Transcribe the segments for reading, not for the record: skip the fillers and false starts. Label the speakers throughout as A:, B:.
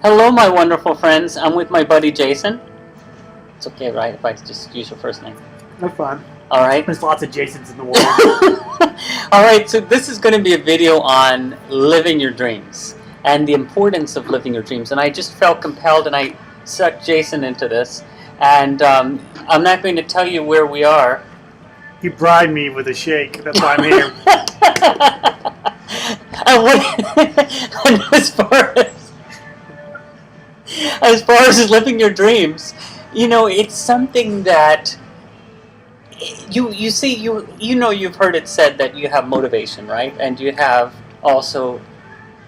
A: Hello, my wonderful friends. I'm with my buddy Jason. It's okay, right, if I just use your first name?
B: No fun.
A: All right.
B: There's lots of Jasons in the world.
A: All right, so this is going to be a video on living your dreams and the importance of living your dreams. And I just felt compelled, and I sucked Jason into this. And I'm not going to tell you where we are.
B: You bribed me with a shake. That's why I'm here.
A: And as far as living your dreams, you know, it's something that you see, you know, you've heard it said that you have motivation, right? And you have also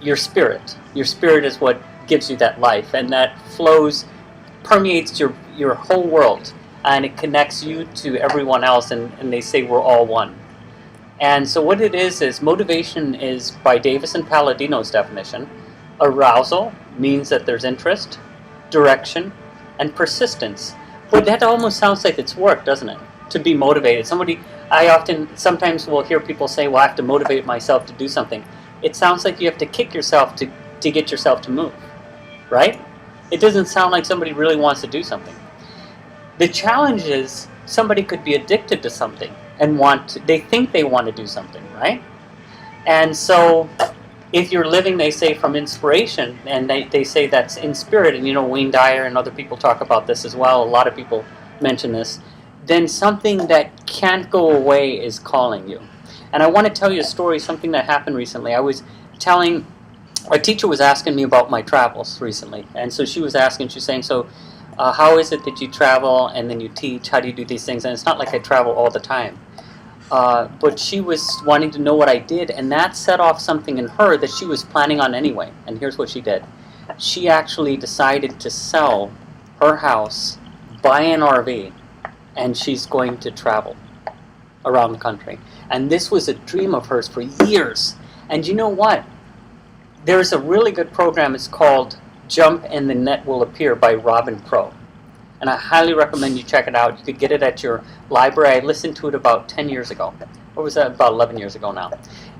A: your spirit. Your spirit is what gives you that life, and that flows, permeates your whole world, and it connects you to everyone else, and they say we're all one. And so what it is motivation is, by Davis and Palladino's definition, arousal means that there's interest, direction, and persistence. But that almost sounds like it's work, doesn't it? To be motivated. Sometimes will hear people say, well, I have to motivate myself to do something. It sounds like you have to kick yourself to get yourself to move, right? It doesn't sound like somebody really wants to do something. The challenge is somebody could be addicted to something and they think they want to do something, right? And so if you're living, they say, from inspiration, and they say that's in spirit, and you know, Wayne Dyer and other people talk about this as well, a lot of people mention this, then something that can't go away is calling you. And I want to tell you a story, something that happened recently. A teacher was asking me about my travels recently, and so she was saying, so how is it that you travel and then you teach? How do you do these things? And it's not like I travel all the time. But she was wanting to know what I did, and that set off something in her that she was planning on anyway. And here's what she did. She actually decided to sell her house, buy an RV, and she's going to travel around the country. And this was a dream of hers for years. And you know what? There's a really good program. It's called Jump and the Net Will Appear by Robin Crow. And I highly recommend you check it out. You could get it at your library. I listened to it about 10 years ago. Or was that about 11 years ago now?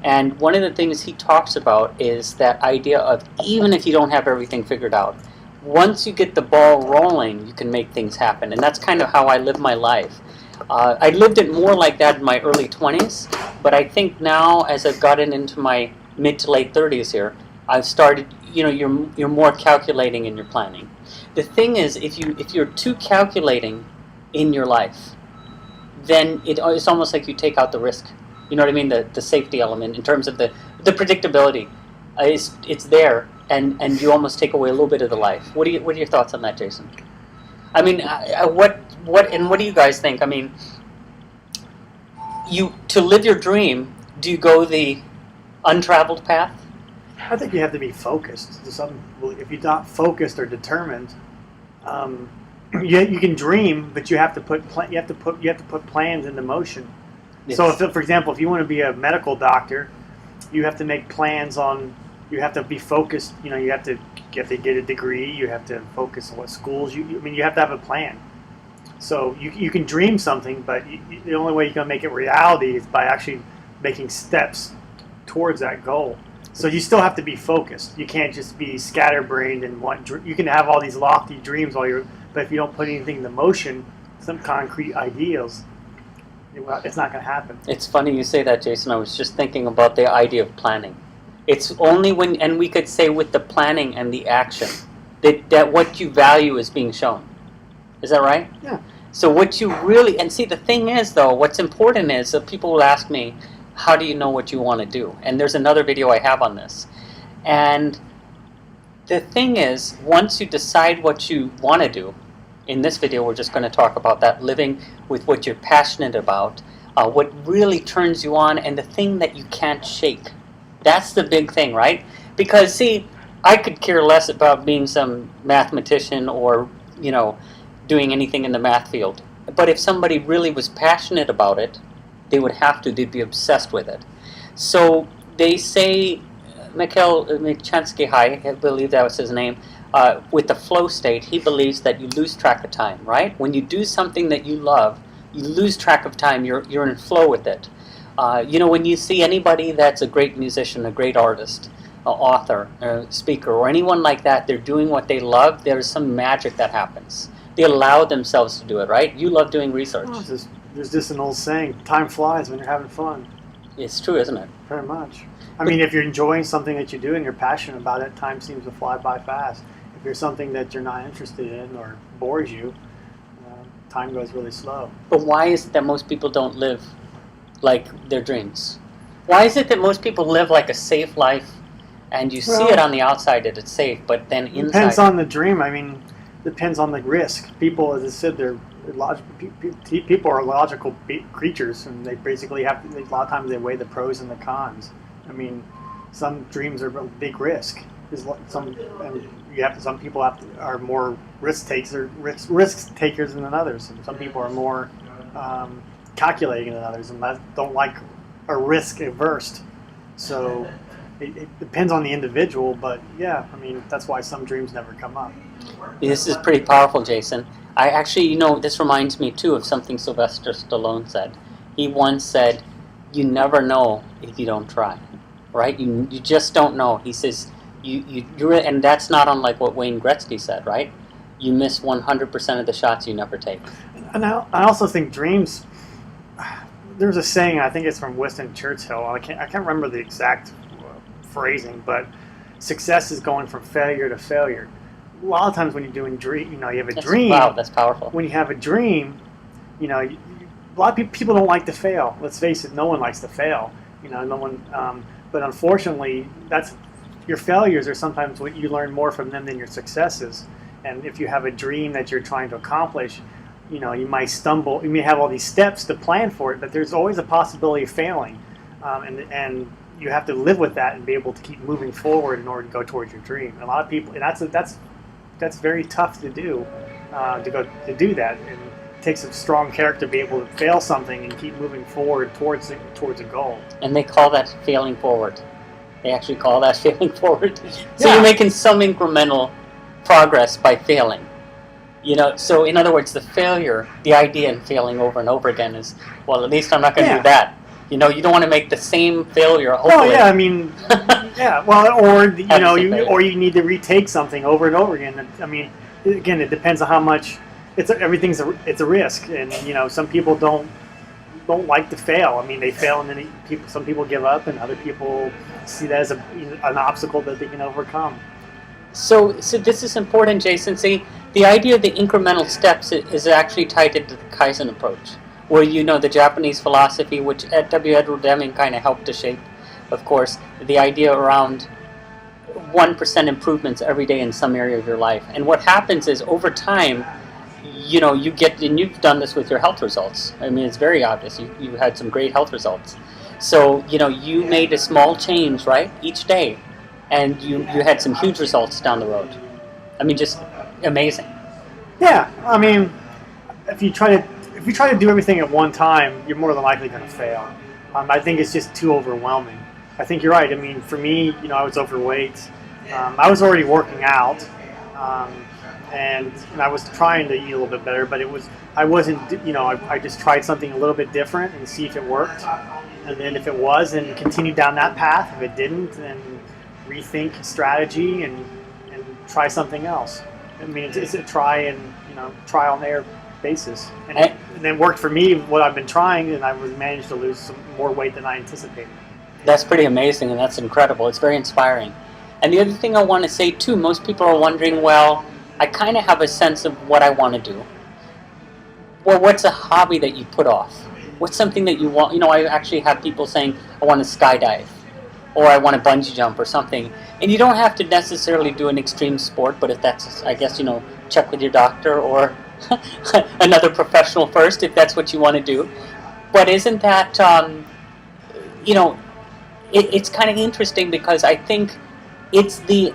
A: And one of the things he talks about is that idea of, even if you don't have everything figured out, once you get the ball rolling, you can make things happen. And that's kind of how I live my life. I lived it more like that in my early 20s, but I think now, as I've gotten into my mid to late 30s here, I've started, you know, you're more calculating in your planning. The thing is, if you're too calculating in your life, then it's almost like you take out the risk. You know what I mean? The safety element in terms of the predictability. It's there, and you almost take away a little bit of the life. What are your thoughts on that, Jason? I mean, what do you guys think? I mean, to live your dream, do you go the untraveled path?
B: I think you have to be focused. If you're not focused or determined, you can dream, but you have to put plans into motion. Yes. So, for example, if you want to be a medical doctor, you have to make plans on. You have to be focused. You know, you have to get a degree. You have to focus on what schools. You have to have a plan. So you can dream something, but the only way you're going to make it reality is by actually making steps towards that goal. So you still have to be focused. You can't just be scatterbrained and you can have all these lofty dreams but if you don't put anything into motion, some concrete ideals, it's not going to happen.
A: It's funny you say that, Jason. I was just thinking about the idea of planning. It's only and we could say with the planning and the action, that what you value is being shown. Is that right?
B: Yeah.
A: So what you really, and see, the thing is, though, what's important is that people will ask me, how do you know what you want to do? And there's another video I have on this. And the thing is, once you decide what you want to do, in this video we're just going to talk about that, living with what you're passionate about, what really turns you on, and the thing that you can't shake. That's the big thing, right? Because, see, I could care less about being some mathematician or, you know, doing anything in the math field. But if somebody really was passionate about it, they'd be obsessed with it. So they say, Mikhail Csikszentmihalyi, I believe that was his name, with the flow state, he believes that you lose track of time, right? When you do something that you love, you lose track of time, you're in flow with it. You know, when you see anybody that's a great musician, a great artist, author, or speaker, or anyone like that, they're doing what they love, there's some magic that happens. They allow themselves to do it, right? You love doing research.
B: Oh, there's just an old saying, time flies when you're having fun.
A: It's true, isn't it?
B: Very much. I mean, if you're enjoying something that you do and you're passionate about it, time seems to fly by fast. If you're something that you're not interested in or bores you, time goes really slow.
A: But why is it that most people don't live like their dreams? Why is it that most people live like a safe life, and you see it on the outside that it's safe, but then inside...
B: Depends on the dream. I mean, depends on the risk. People, as I said, people are logical creatures, and they basically have to, a lot of times they weigh the pros and the cons. I mean, some dreams are a big risk. Some people are more risk takers than others, and some people are more calculating than others, and don't like a risk averse. So it depends on the individual, but yeah, I mean, that's why some dreams never come up.
A: This is pretty powerful, Jason. I actually, this reminds me too of something Sylvester Stallone said. He once said, "You never know if you don't try." Right? You just don't know. He says, and that's not unlike what Wayne Gretzky said, right? You miss 100% of the shots you never take.
B: And I also think dreams. There's a saying, I think it's from Winston Churchill. I can't remember the exact phrasing, but success is going from failure to failure. A lot of times when you're doing dream, you have a dream.
A: Wow, that's powerful.
B: When you have a dream, a lot of people don't like to fail. Let's face it, no one likes to fail. No one. But unfortunately, your failures are sometimes what you learn more from them than your successes. And if you have a dream that you're trying to accomplish, you might stumble. You may have all these steps to plan for it, but there's always a possibility of failing. And you have to live with that and be able to keep moving forward in order to go towards your dream. And a lot of people, and that's very tough to do, to do that. And it takes a strong character to be able to fail something and keep moving forward towards a goal.
A: And they call that failing forward. They actually call that failing forward. So
B: Yeah.
A: You're making some incremental progress by failing. So in other words, the idea in failing over and over again is, well, at least I'm not going to do that. You don't want to make the same failure. Hopefully.
B: Well, yeah, I mean, yeah. Well, or you need to retake something over and over again. I mean, again, it depends on how much. It's a risk, and some people don't like to fail. I mean, they fail, and then some people give up, and other people see that as an obstacle that they can overcome.
A: So this is important, Jason. See, the idea of the incremental steps is actually tied into the Kaizen approach, where the Japanese philosophy, which W. Edward Deming kind of helped to shape, of course, the idea around 1% improvements every day in some area of your life. And what happens is over time, you get, and you've done this with your health results. I mean, it's very obvious. You had some great health results. So, you made a small change, right, each day, and you had some huge results down the road. I mean, just amazing.
B: Yeah, I mean, if you try to do everything at one time, you're more than likely going to fail. I think it's just too overwhelming. I think you're right. I mean, for me, I was overweight. I was already working out. And I was trying to eat a little bit better, but I wasn't, I just tried something a little bit different and see if it worked. And then if it was, then continue down that path. If it didn't, then rethink strategy and try something else. I mean, it's a trial and error basis. And it worked for me, what I've been trying, and I managed to lose some more weight than I anticipated.
A: That's pretty amazing, and that's incredible. It's very inspiring. And the other thing I want to say, too, most people are wondering, well, I kind of have a sense of what I want to do. Well, what's a hobby that you put off? What's something that you want? I actually have people saying, I want to skydive, or I want to bungee jump or something. And you don't have to necessarily do an extreme sport, but if that's, I guess, check with your doctor or another professional first if that's what you want to do. But isn't that, it's kind of interesting because I think it's the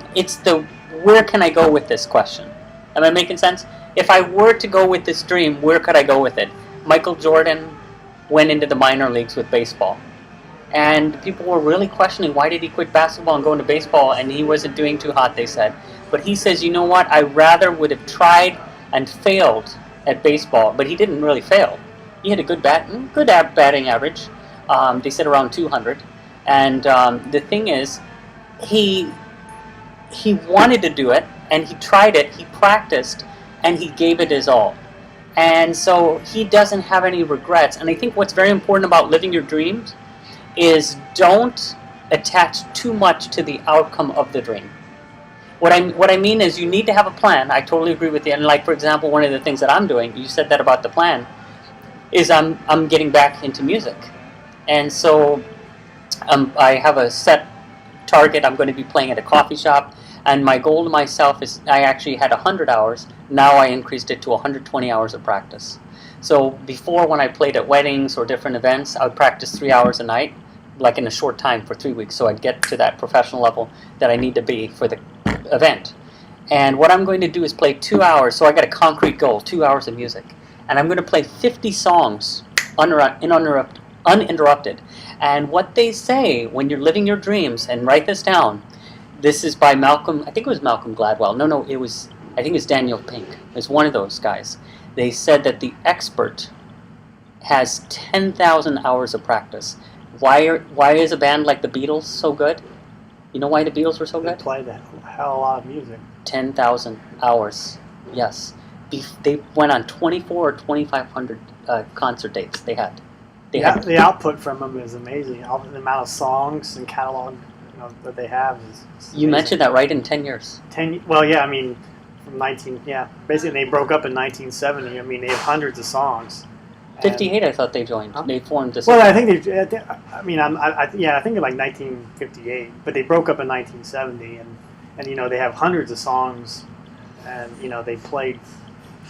A: where can I go with this question? Am I making sense? If I were to go with this dream, where could I go with it? Michael Jordan went into the minor leagues with baseball. And people were really questioning, why did he quit basketball and go into baseball? And he wasn't doing too hot, they said. But he says, you know what? I rather would have tried and failed at baseball. But he didn't really fail. He had a good batting average. They said around 200. And the thing is, he he wanted to do it, and he tried it, he practiced, and he gave it his all. And so he doesn't have any regrets. And I think what's very important about living your dreams is don't attach too much to the outcome of the dream. What I mean is you need to have a plan. I totally agree with you. And like, for example, one of the things that I'm doing, you said that about the plan, is I'm getting back into music. And so I have a set target. I'm going to be playing at a coffee shop. And my goal to myself is, I actually had 100 hours. Now I increased it to 120 hours of practice. So before, when I played at weddings or different events, I would practice 3 hours a night, like in a short time for 3 weeks. So I'd get to that professional level that I need to be for the event. And what I'm going to do is play 2 hours. So I got a concrete goal, 2 hours of music. And I'm going to play 50 songs uninterrupted. And what they say when you're living your dreams, and write this down, this is by Malcolm, I think it was Malcolm Gladwell. No, I think it's Daniel Pink. It's one of those guys. They said that the expert has 10,000 hours of practice. Why is a band like the Beatles so good? You know why the Beatles were so
B: They
A: good?
B: played a hell of a lot of music.
A: 10,000 hours. Yes. They went on 24 or 2,500 concert dates they had.
B: The output from them is amazing. The amount of songs and catalog that they have is
A: You mentioned that, right? In 10 years.
B: Well, yeah, I mean, from basically they broke up in 1970. I mean, they have hundreds of songs.
A: 58, I thought they joined. They formed this.
B: Well, I think I think in like 1958, but they broke up in 1970, and they have hundreds of songs, and they played.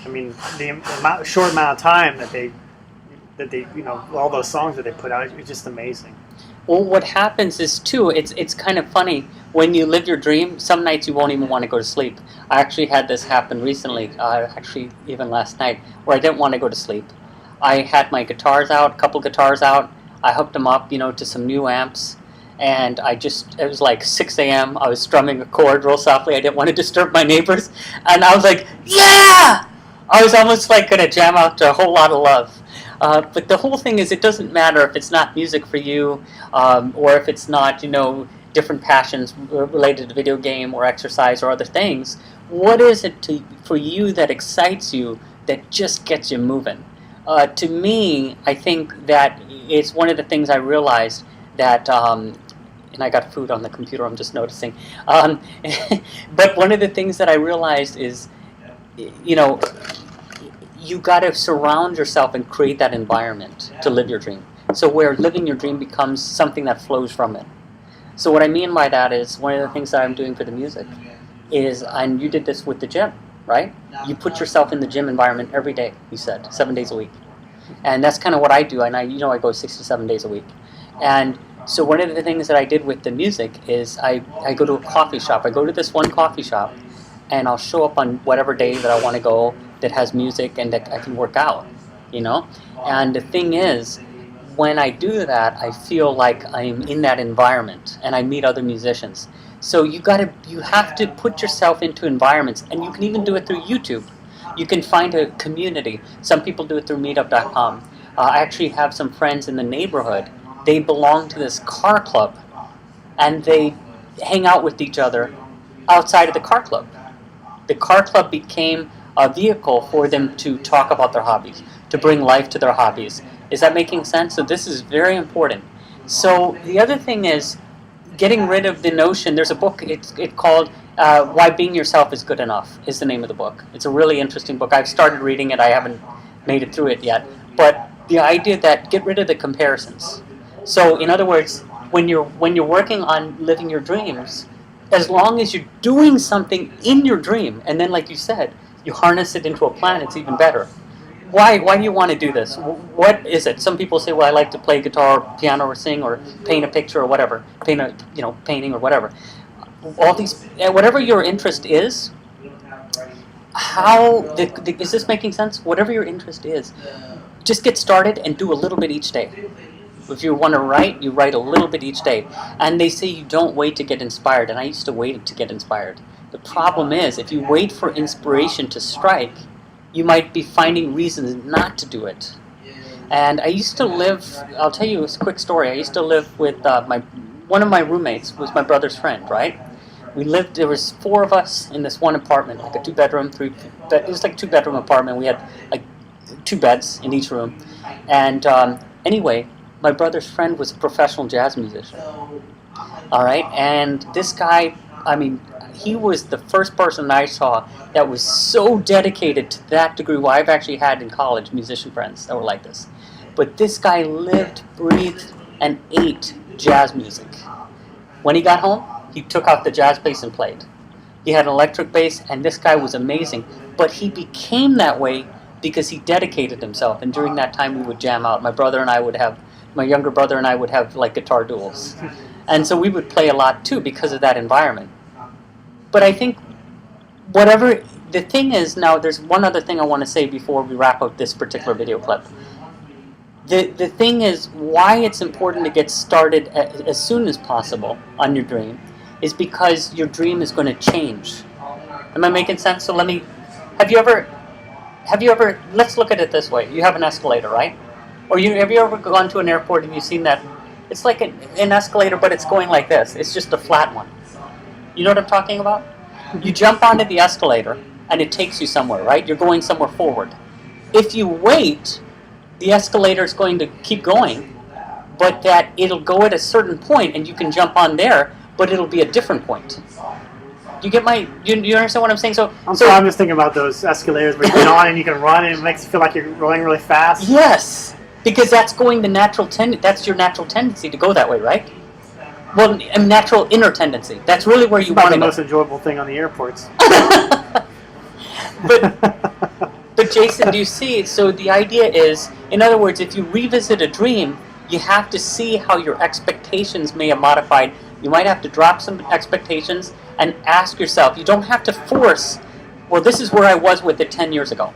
B: I mean, the short amount of time that they all those songs that they put out, it's just amazing.
A: Well, what happens is, too, it's kind of funny. When you live your dream, some nights you won't even want to go to sleep. I actually had this happen recently, actually even last night, where I didn't want to go to sleep. I had my guitars out, a couple guitars out. I hooked them up, to some new amps. And it was like 6 a.m. I was strumming a chord real softly. I didn't want to disturb my neighbors. And I was like, yeah! I was almost like going to jam out to A Whole Lot of Love. But the whole thing is, it doesn't matter if it's not music for you, or if it's not, different passions related to video game or exercise or other things. What is it for you that excites you, that just gets you moving? To me, I think that it's one of the things I realized that, and I got food on the computer, I'm just noticing. But one of the things that I realized is, you got to surround yourself and create that environment to live your dream. So where living your dream becomes something that flows from it. So what I mean by that is, one of the things that I'm doing for the music is, and you did this with the gym, right? You put yourself in the gym environment every day, you said, 7 days a week. And that's kind of what I do, and I go 6 to 7 days a week. And so one of the things that I did with the music is I go to a coffee shop. I go to this one coffee shop, and I'll show up on whatever day that I want to go that has music and that I can work out, And the thing is, when I do that, I feel like I'm in that environment, and I meet other musicians. So you have to put yourself into environments, and you can even do it through YouTube. You can find a community. Some people do it through Meetup.com. I actually have some friends in the neighborhood. They belong to this car club, and they hang out with each other outside of the car club. The car club became a vehicle for them to talk about their hobbies, to bring life to their hobbies. Is that making sense? So this is very important. So the other thing is getting rid of the notion. There's a book, it's called Why Being Yourself is Good Enough, is the name of the book. It's a really interesting book. I've started reading it. I haven't made it through it yet. But the idea that get rid of the comparisons. So in other words, when you're working on living your dreams, as long as you're doing something in your dream, and then like you said, you harness it into a plan, it's even better. Why do you want to do this? What is it? Some people say, well, I like to play guitar, piano, or sing, or paint a picture, or whatever, painting or whatever. All these, whatever your interest is, is this making sense? Whatever your interest is, just get started and do a little bit each day. If you want to write, you write a little bit each day. And they say you don't wait to get inspired, and I used to wait to get inspired. The problem is, if you wait for inspiration to strike, you might be finding reasons not to do it. And I used to live, I'll tell you a quick story. I used to live with one of my roommates was my brother's friend, right? There was 4 of us in this one apartment, like a 2-bedroom, it was like a 2-bedroom apartment. We had like 2 beds in each room. And anyway, my brother's friend was a professional jazz musician. All right, and this guy, I mean, he was the first person I saw that was so dedicated to that degree. Well, I've actually had in college musician friends that were like this. But this guy lived, breathed, and ate jazz music. When he got home, he took out the jazz bass and played. He had an electric bass, and this guy was amazing. But he became that way because he dedicated himself. And during that time, we would jam out. My younger brother and I would have like guitar duels. And so we would play a lot too because of that environment. But I think the thing is, now there's one other thing I want to say before we wrap up this particular video clip. The thing is, why it's important to get started as soon as possible on your dream is because your dream is going to change. Am I making sense? So have you ever, let's look at it this way. You have an escalator, right? Or have you ever gone to an airport and you've seen that? It's like an escalator, but it's going like this. It's just a flat one. You know what I'm talking about? You jump onto the escalator, and it takes you somewhere, right? You're going somewhere forward. If you wait, the escalator is going to keep going, but that it'll go at a certain point, and you can jump on there, but it'll be a different point. You understand what I'm saying? So
B: I'm just thinking about those escalators where you get on and you can run, and it makes you feel like you're rolling really fast.
A: Yes, because that's that's your natural tendency to go that way, right? Well, a natural inner tendency. That's really where you want to go.
B: It's the most enjoyable thing on the airports.
A: But Jason, do you see? So the idea is, in other words, if you revisit a dream, you have to see how your expectations may have modified. You might have to drop some expectations and ask yourself. You don't have to force, well, this is where I was with it 10 years ago.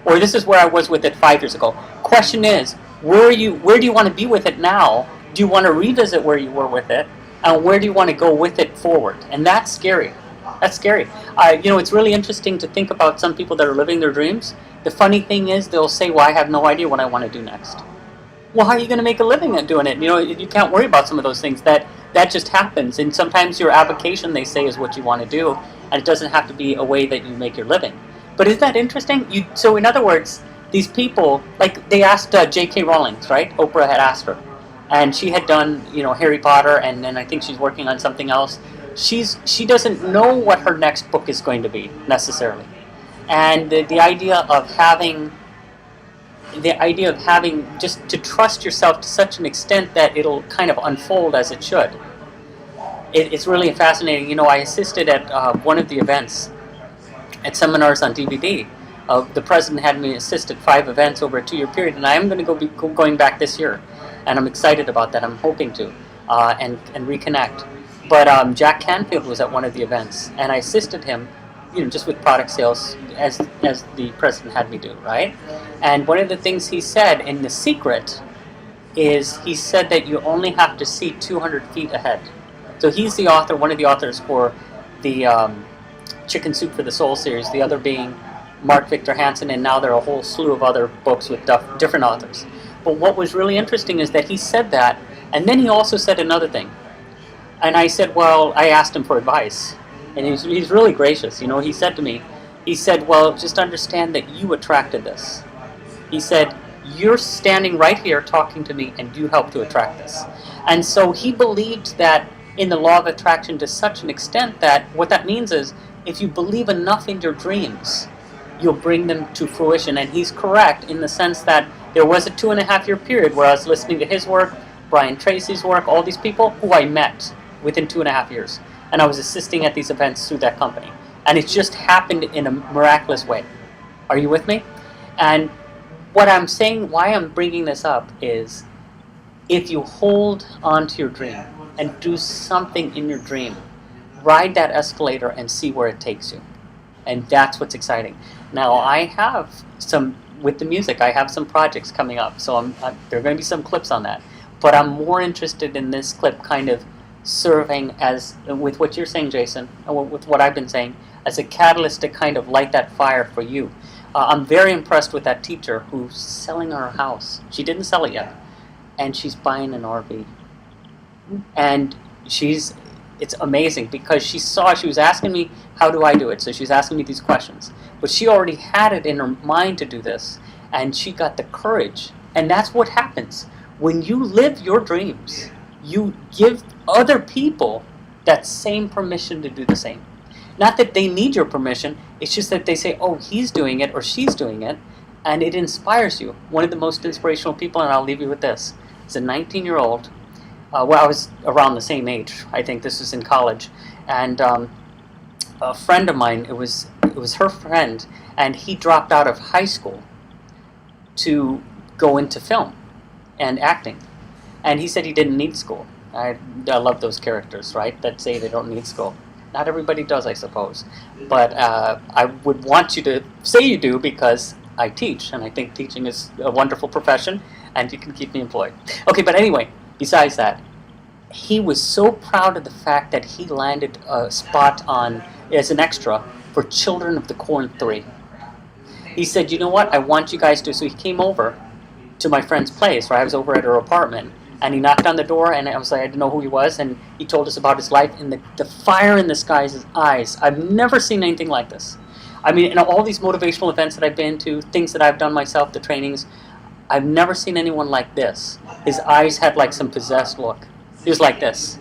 A: Or this is where I was with it 5 years ago. Question is, where do you want to be with it now? Do you want to revisit where you were with it? And where do you want to go with it forward? And that's scary. That's scary. It's really interesting to think about some people that are living their dreams. The funny thing is, they'll say, well, I have no idea what I want to do next. Well, how are you going to make a living at doing it? You can't worry about some of those things. That just happens. And sometimes your avocation, they say, is what you want to do. And it doesn't have to be a way that you make your living. But isn't that interesting? So in other words, these people, like they asked J.K. Rowling, right? Oprah had asked her. And she had done, Harry Potter, and then I think she's working on something else. She doesn't know what her next book is going to be, necessarily. And the idea of having just to trust yourself to such an extent that it'll kind of unfold as it should. It's really fascinating. I assisted at one of the events at seminars on DVD. The president had me assist at 5 events over a 2-year period, and I am going to be going back this year. And I'm excited about that. I'm hoping to and reconnect. But Jack Canfield was at one of the events, and I assisted him, just with product sales as the president had me do, right? And one of the things he said in The Secret is he said that you only have to see 200 feet ahead. So he's the author, one of the authors for the Chicken Soup for the Soul series, the other being Mark Victor Hansen, and now there are a whole slew of other books with different authors. But what was really interesting is that he said that, and then he also said another thing. And I said, well, I asked him for advice. And he's really gracious. He said to me, well, just understand that you attracted this. He said, you're standing right here talking to me, and you helped to attract this. And so he believed that in the law of attraction to such an extent that what that means is if you believe enough in your dreams, you'll bring them to fruition. And he's correct in the sense that there was a 2.5-year period where I was listening to his work, Brian Tracy's work, all these people who I met within 2.5 years. And I was assisting at these events through that company. And it just happened in a miraculous way. Are you with me? And what I'm saying, why I'm bringing this up is if you hold on to your dream and do something in your dream, ride that escalator and see where it takes you. And that's what's exciting. Now, I have with the music, I have some projects coming up, so there are going to be some clips on that. But I'm more interested in this clip kind of serving as, with what you're saying, Jason, and with what I've been saying, as a catalyst to kind of light that fire for you. I'm very impressed with that teacher who's selling her house. She didn't sell it yet, and she's buying an RV. And It's amazing because she was asking me, how do I do it? So she's asking me these questions. But she already had it in her mind to do this, and she got the courage. And that's what happens. When you live your dreams, you give other people that same permission to do the same. Not that they need your permission, it's just that they say, oh, he's doing it or she's doing it, and it inspires you. One of the most inspirational people, and I'll leave you with this, is a 19-year-old. Well, I was around the same age. I think this was in college. And a friend of mine, it was her friend, and he dropped out of high school to go into film and acting. And he said he didn't need school. I love those characters, right, that say they don't need school. Not everybody does, I suppose. But I would want you to say you do because I teach, and I think teaching is a wonderful profession, and you can keep me employed. Okay, but anyway, besides that, he was so proud of the fact that he landed a spot on as an extra for Children of the Corn 3. He said, you know what, I want you guys to, so he came over to my friend's place, right? I was over at her apartment, and he knocked on the door, and I was like, I didn't know who he was, and he told us about his life, and the fire in this guy's eyes, I've never seen anything like this. I mean, in all these motivational events that I've been to, things that I've done myself, the trainings, I've never seen anyone like this. His eyes had like some possessed look. He was like this.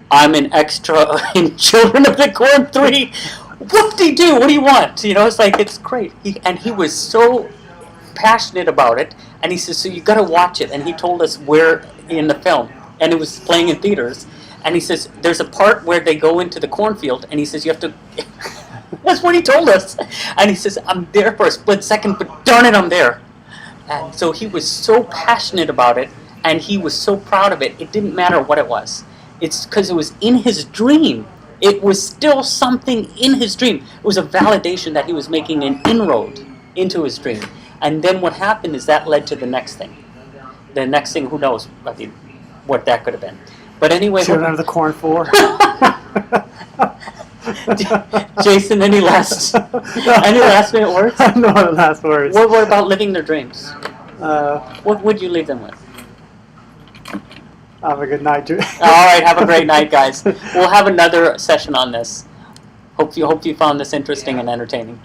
A: I'm an extra in Children of the Corn 3. Whoop-de-doo, what do you want? You know, it's like, it's great. He was so passionate about it, and he says, so you got to watch it. And he told us where in the film, and it was playing in theaters. And he says, there's a part where they go into the cornfield, and he says, you have to... That's what he told us. And he says, I'm there for a split second, but darn it, I'm there. And so he was so passionate about it, and he was so proud of it, it didn't matter what it was. It's because it was in his dream. It was still something in his dream. It was a validation that he was making an inroad into his dream. And then what happened is that led to the next thing. The next thing, who knows what that could have been. But anyway...
B: Children of the Corn 4.
A: Jason, any last minute words?
B: No last words.
A: What about living their dreams? What would you leave them with?
B: Have a good night.
A: All right, have a great night, guys. We'll have another session on this. Hope you found this interesting and entertaining.